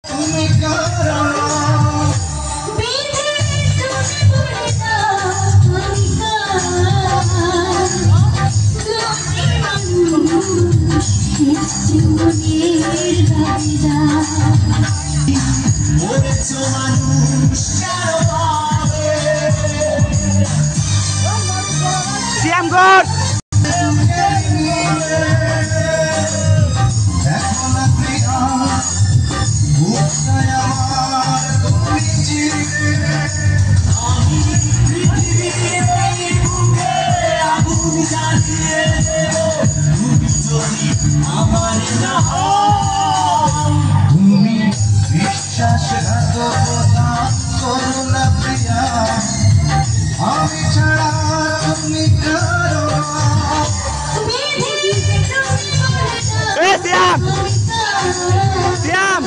তুমি কারণ Siam God. তুমি বিশ্বাসঘাতকতা করো না প্রিয়া, আমি ছাড়া তুমি কারো Hey Siam. Siam.